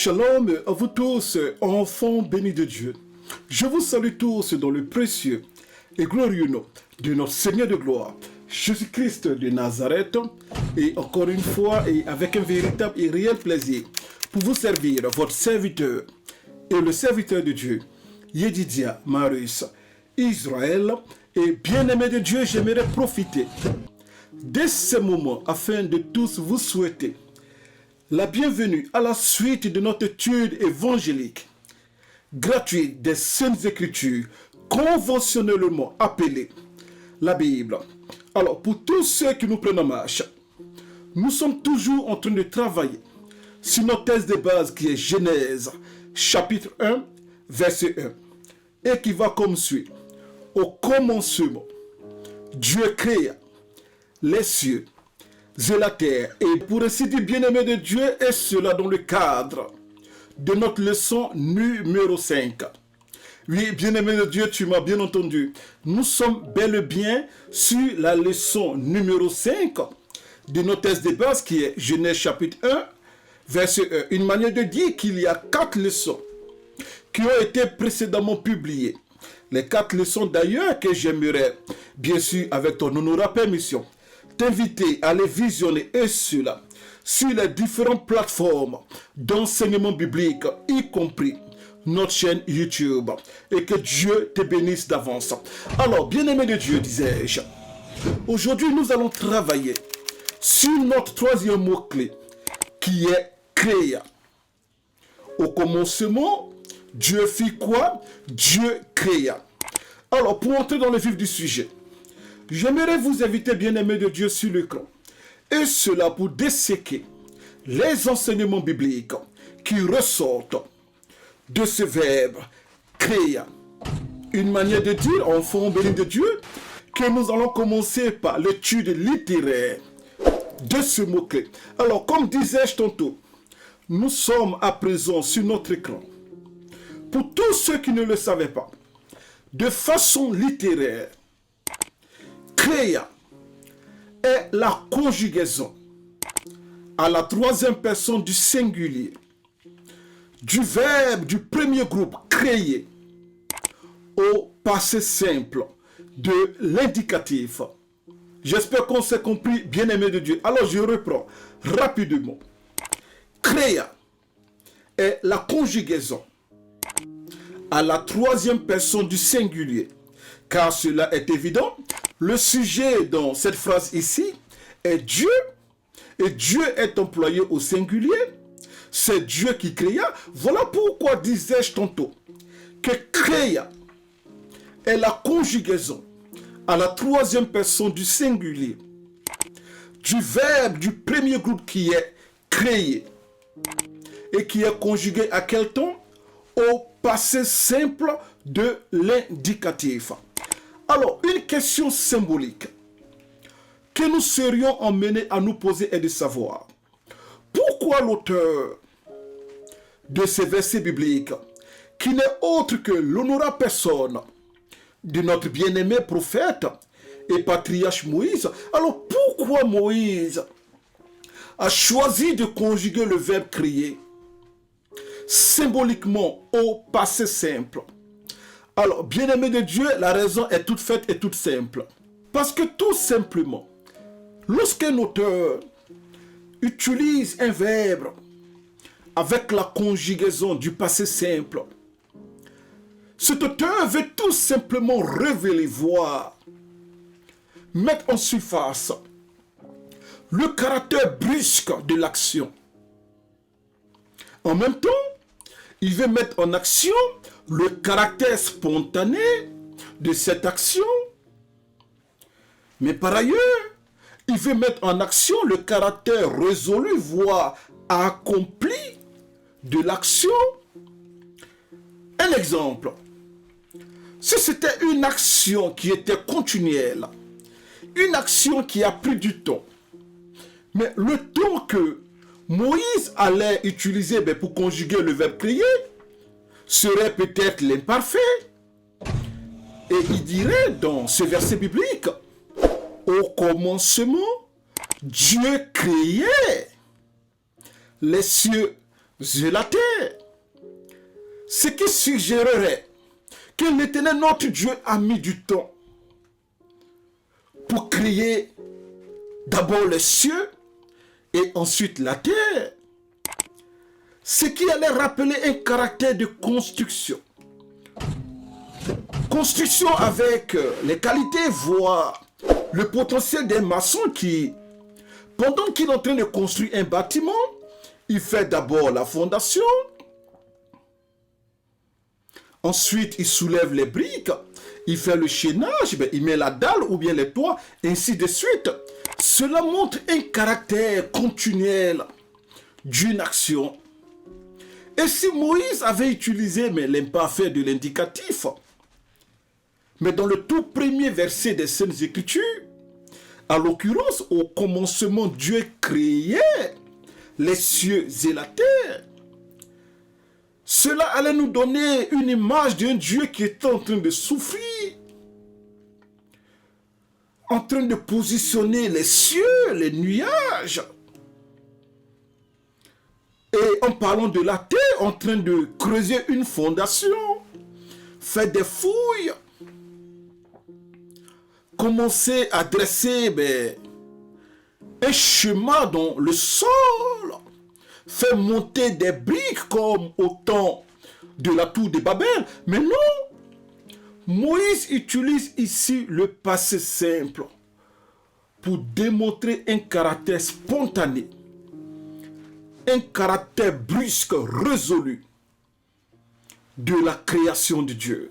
Shalom à vous tous, enfants bénis de Dieu. Je vous salue tous dans le précieux et glorieux nom de notre Seigneur de gloire, Jésus-Christ de Nazareth, et encore une fois, et avec un véritable et réel plaisir, pour vous servir, votre serviteur et le serviteur de Dieu, Yedidia Marius Israël, et bien-aimé de Dieu, j'aimerais profiter de ce moment afin de tous vous souhaiter la bienvenue à la suite de notre étude évangélique gratuite des Saintes Écritures, conventionnellement appelée la Bible. Alors, pour tous ceux qui nous prennent en marche, nous sommes toujours en train de travailler sur notre thèse de base qui est Genèse, chapitre 1, verset 1, et qui va comme suit. Au commencement, Dieu créa les cieux et la terre. Et pour ainsi dire, bien-aimé de Dieu, et cela dans le cadre de notre leçon numéro 5. Oui, bien-aimé de Dieu, tu m'as bien entendu. Nous sommes bel et bien sur la leçon numéro 5 de notre thèse de base qui est Genèse chapitre 1, verset 1. Une manière de dire qu'il y a 4 leçons qui ont été précédemment publiées. Les 4 leçons d'ailleurs que j'aimerais, bien sûr, avec ton honorable permission, t'inviter à les visionner et cela sur les différentes plateformes d'enseignement biblique, y compris notre chaîne YouTube. Et que Dieu te bénisse d'avance. Alors, bien-aimé de Dieu, disais-je, aujourd'hui nous allons travailler sur notre troisième mot-clé qui est créa. Au commencement, Dieu fit quoi? Dieu créa. Alors, pour entrer dans le vif du sujet, j'aimerais vous inviter, bien-aimés de Dieu, sur l'écran. Et cela pour disséquer les enseignements bibliques qui ressortent de ce verbe créa. Une manière de dire, enfant béni de Dieu, que nous allons commencer par l'étude littéraire de ce mot-clé. Alors, comme disais-je tantôt, nous sommes à présent sur notre écran. Pour tous ceux qui ne le savaient pas, de façon littéraire, créa est la conjugaison à la troisième personne du singulier du verbe du premier groupe créer au passé simple de l'indicatif. J'espère qu'on s'est compris, bien-aimé de Dieu. Alors je reprends rapidement. Créa est la conjugaison à la troisième personne du singulier. Car cela est évident, le sujet dans cette phrase ici est Dieu, et Dieu est employé au singulier. C'est Dieu qui créa. Voilà pourquoi disais-je tantôt que créa est la conjugaison à la troisième personne du singulier du verbe du premier groupe qui est créé et qui est conjugué à quel temps? Au passé simple de l'indicatif. Alors, une question symbolique que nous serions emmenés à nous poser est de savoir pourquoi l'auteur de ces versets bibliques, qui n'est autre que l'honorable personne de notre bien-aimé prophète et patriarche Moïse, alors pourquoi Moïse a choisi de conjuguer le verbe créer symboliquement au passé simple? Alors, bien-aimé de Dieu, la raison est toute faite et toute simple. Parce que tout simplement, lorsqu'un auteur utilise un verbe avec la conjugaison du passé simple, cet auteur veut tout simplement révéler, voir, mettre en surface le caractère brusque de l'action. En même temps, il veut mettre en action le caractère spontané de cette action. Mais par ailleurs, il veut mettre en action le caractère résolu, voire accompli de l'action. Un exemple. Si c'était une action qui était continuelle, une action qui a pris du temps, mais le temps que Moïse allait utiliser pour conjuguer le verbe créer serait peut-être l'imparfait. Et il dirait dans ce verset biblique, au commencement, Dieu créait les cieux de la terre. Ce qui suggérerait que l'Éternel, notre Dieu, a mis du temps pour créer d'abord les cieux et ensuite la terre. Ce qui allait rappeler un caractère de construction. Construction avec les qualités, voire le potentiel des maçons qui, pendant qu'il est en train de construire un bâtiment, il fait d'abord la fondation, ensuite il soulève les briques, il fait le chaînage, il met la dalle ou bien les toits, ainsi de suite. Cela montre un caractère continuel d'une action. Et si Moïse avait utilisé l'imparfait de l'indicatif, mais dans le tout premier verset des Saintes Écritures, à l'occurrence, au commencement, Dieu créait les cieux et la terre. Cela allait nous donner une image d'un Dieu qui est en train de souffrir, en train de positionner les cieux, les nuages. Et en parlant de la terre, en train de creuser une fondation, faire des fouilles, commencer à dresser un chemin dans le sol, faire monter des briques comme au temps de la tour de Babel. Mais non, Moïse utilise ici le passé simple pour démontrer un caractère spontané, un caractère brusque, résolu de la création de Dieu.